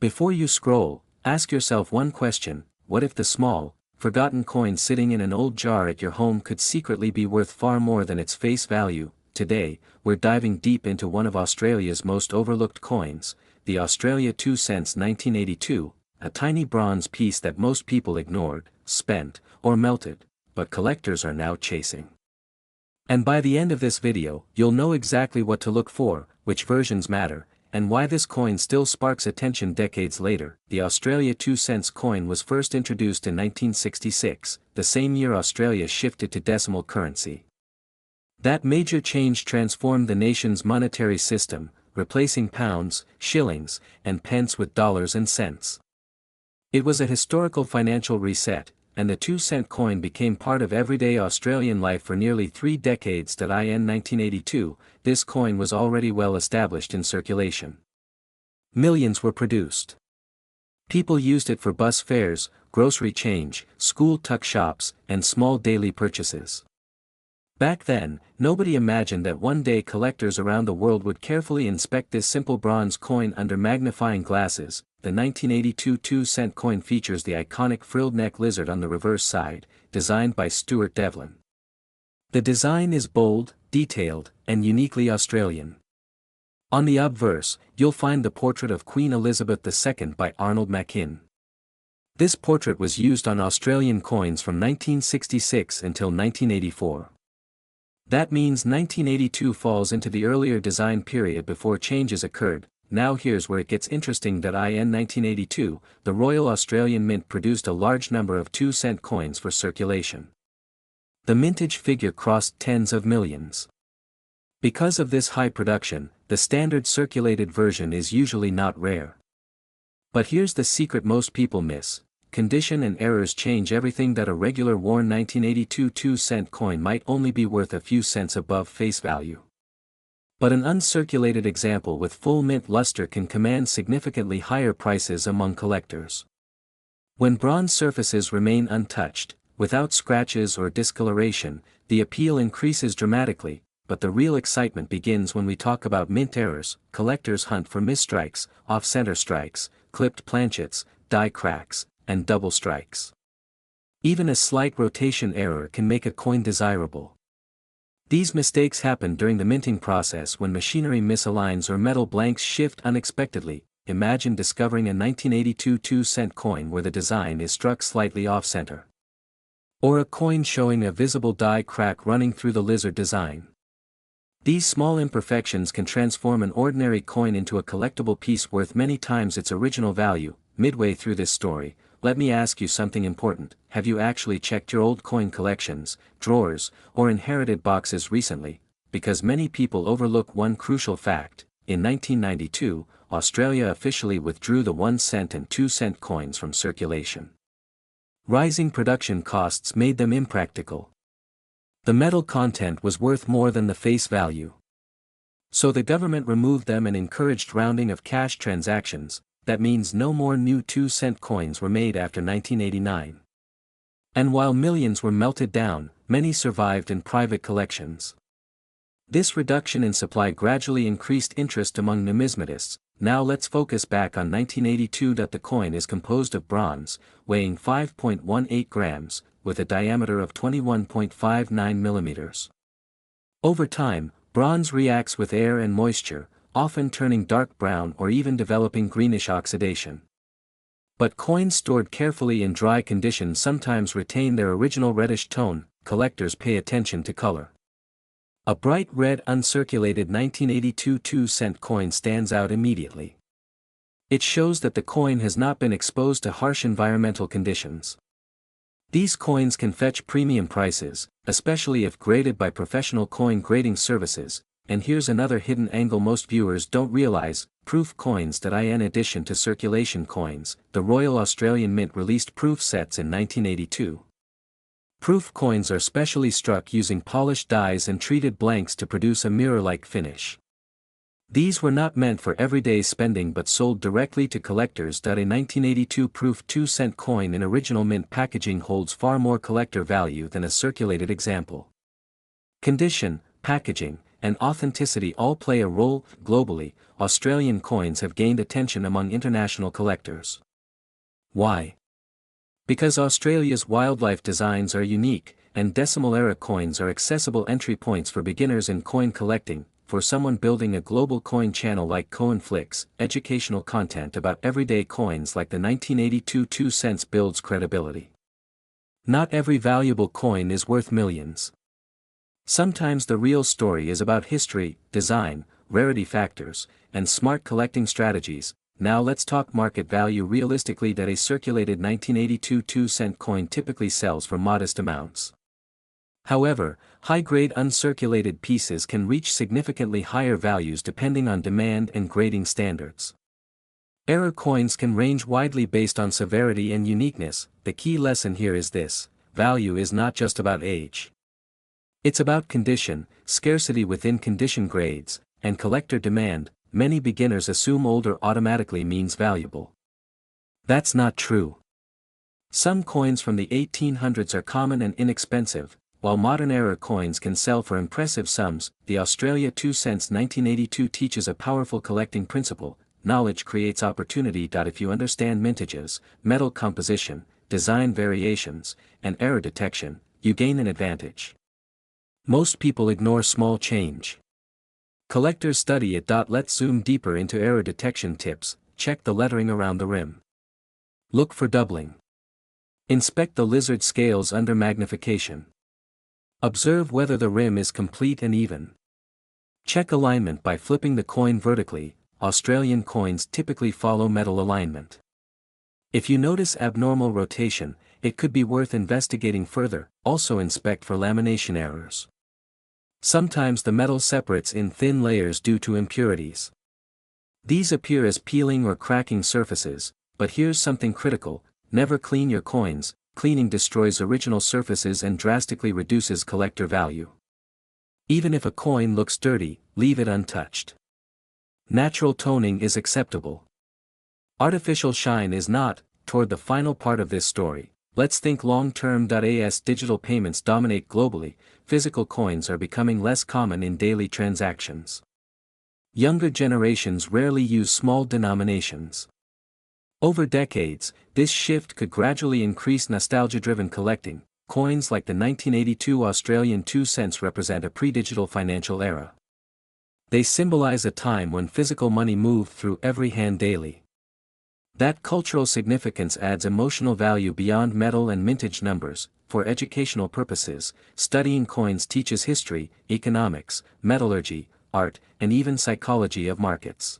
Before you scroll, ask yourself one question: what if the small, forgotten coin sitting in an old jar at your home could secretly be worth far more than its face value? Today, we're diving deep into one of Australia's most overlooked coins, the Australia 2 cents 1982, a tiny bronze piece that most people ignored, spent, or melted, but collectors are now chasing. And by the end of this video, you'll know exactly what to look for, which versions matter, and why this coin still sparks attention decades later. The Australia 2 cents coin was first introduced in 1966, the same year Australia shifted to decimal currency. That major change transformed the nation's monetary system, replacing pounds, shillings, and pence with dollars and cents. It was a historical financial reset, and the 2-cent coin became part of everyday Australian life for nearly 3 decades. In 1982, this coin was already well established in circulation. Millions were produced. People used it for bus fares, grocery change, school tuck shops, and small daily purchases. Back then, nobody imagined that one day collectors around the world would carefully inspect this simple bronze coin under magnifying glasses. The 1982 2-cent coin features the iconic frilled neck lizard on the reverse side, designed by Stuart Devlin. The design is bold, detailed, and uniquely Australian. On the obverse, you'll find the portrait of Queen Elizabeth II by Arnold Machin. This portrait was used on Australian coins from 1966 until 1984. That means 1982 falls into the earlier design period before changes occurred. Now here's where it gets interesting. In 1982, the Royal Australian Mint produced a large number of 2-cent coins for circulation. The mintage figure crossed tens of millions. Because of this high production, the standard circulated version is usually not rare. But here's the secret most people miss: condition and errors change everything. That a regular worn 1982 2-cent coin might only be worth a few cents above face value. But an uncirculated example with full mint luster can command significantly higher prices among collectors. When bronze surfaces remain untouched, without scratches or discoloration, the appeal increases dramatically, but the real excitement begins when we talk about mint errors. Collectors hunt for misstrikes, off-center strikes, clipped planchets, die cracks, and double strikes. Even a slight rotation error can make a coin desirable. These mistakes happen during the minting process when machinery misaligns or metal blanks shift unexpectedly. Imagine discovering a 1982 2-cent coin where the design is struck slightly off-center. Or a coin showing a visible die crack running through the lizard design. These small imperfections can transform an ordinary coin into a collectible piece worth many times its original value. Midway through this story, let me ask you something important. Have you actually checked your old coin collections, drawers, or inherited boxes recently? Because many people overlook one crucial fact: in 1992, Australia officially withdrew the 1-cent and 2-cent coins from circulation. Rising production costs made them impractical. The metal content was worth more than the face value. So the government removed them and encouraged rounding of cash transactions. That means no more new 2-cent coins were made after 1989. And while millions were melted down, many survived in private collections. This reduction in supply gradually increased interest among numismatists. Now let's focus back on 1982. The coin is composed of bronze, weighing 5.18 grams, with a diameter of 21.59 millimeters. Over time, bronze reacts with air and moisture, often turning dark brown or even developing greenish oxidation. But coins stored carefully in dry conditions sometimes retain their original reddish tone. Collectors pay attention to color. A bright red uncirculated 1982 2-cent coin stands out immediately. It shows that the coin has not been exposed to harsh environmental conditions. These coins can fetch premium prices, especially if graded by professional coin grading services. And here's another hidden angle most viewers don't realize: proof coins. In addition to circulation coins, the Royal Australian Mint released proof sets in 1982. Proof coins are specially struck using polished dies and treated blanks to produce a mirror-like finish. These were not meant for everyday spending but sold directly to collectors. A 1982 proof 2-cent coin in original mint packaging holds far more collector value than a circulated example. Condition, packaging, and authenticity all play a role. Globally, Australian coins have gained attention among international collectors. Why? Because Australia's wildlife designs are unique, and decimal-era coins are accessible entry points for beginners in coin collecting. For someone building a global coin channel like CoinFlix, educational content about everyday coins like the 1982 2 cents builds credibility. Not every valuable coin is worth millions. Sometimes the real story is about history, design, rarity factors, and smart collecting strategies. Now let's talk market value realistically. That a circulated 1982 2 cent coin typically sells for modest amounts. However, high-grade uncirculated pieces can reach significantly higher values depending on demand and grading standards. Error coins can range widely based on severity and uniqueness. The key lesson here is this: value is not just about age. It's about condition, scarcity within condition grades, and collector demand. Many beginners assume older automatically means valuable. That's not true. Some coins from the 1800s are common and inexpensive, while modern era coins can sell for impressive sums. The Australia 2 cents 1982 teaches a powerful collecting principle: knowledge creates opportunity. If you understand mintages, metal composition, design variations, and error detection, you gain an advantage. Most people ignore small change. Collectors study it. Let's zoom deeper into error detection tips. Check the lettering around the rim. Look for doubling. Inspect the lizard scales under magnification. Observe whether the rim is complete and even. Check alignment by flipping the coin vertically. Australian coins typically follow metal alignment. If you notice abnormal rotation, it could be worth investigating further. Also inspect for lamination errors. Sometimes the metal separates in thin layers due to impurities. These appear as peeling or cracking surfaces, but here's something critical: never clean your coins. Cleaning destroys original surfaces and drastically reduces collector value. Even if a coin looks dirty, leave it untouched. Natural toning is acceptable. Artificial shine is not. Toward the final part of this story, let's think long-term. As digital payments dominate globally, physical coins are becoming less common in daily transactions. Younger generations rarely use small denominations. Over decades, this shift could gradually increase nostalgia-driven collecting. Coins like the 1982 Australian 2 cents represent a pre-digital financial era. They symbolize a time when physical money moved through every hand daily. That cultural significance adds emotional value beyond metal and mintage numbers. For educational purposes, studying coins teaches history, economics, metallurgy, art, and even psychology of markets.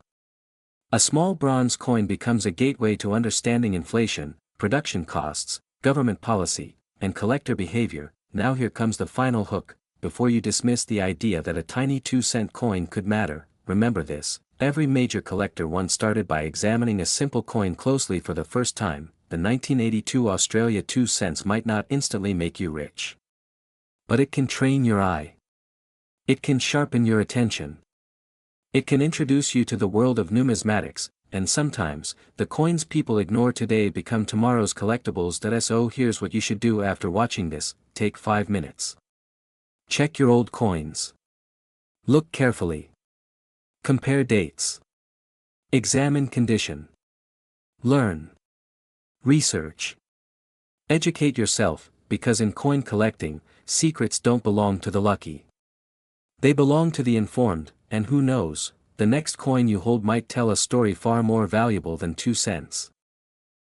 A small bronze coin becomes a gateway to understanding inflation, production costs, government policy, and collector behavior. Now here comes the final hook. Before you dismiss the idea that a tiny 2-cent coin could matter, remember this: every major collector once started by examining a simple coin closely for the first time. The 1982 Australia 2 cents might not instantly make you rich, but it can train your eye. It can sharpen your attention. It can introduce you to the world of numismatics, and sometimes, the coins people ignore today become tomorrow's collectibles. So here's what you should do after watching this: take 5 minutes. Check your old coins. Look carefully. Compare dates. Examine condition. Learn. Research. Educate yourself, because in coin collecting, secrets don't belong to the lucky. They belong to the informed. And who knows, the next coin you hold might tell a story far more valuable than 2 cents.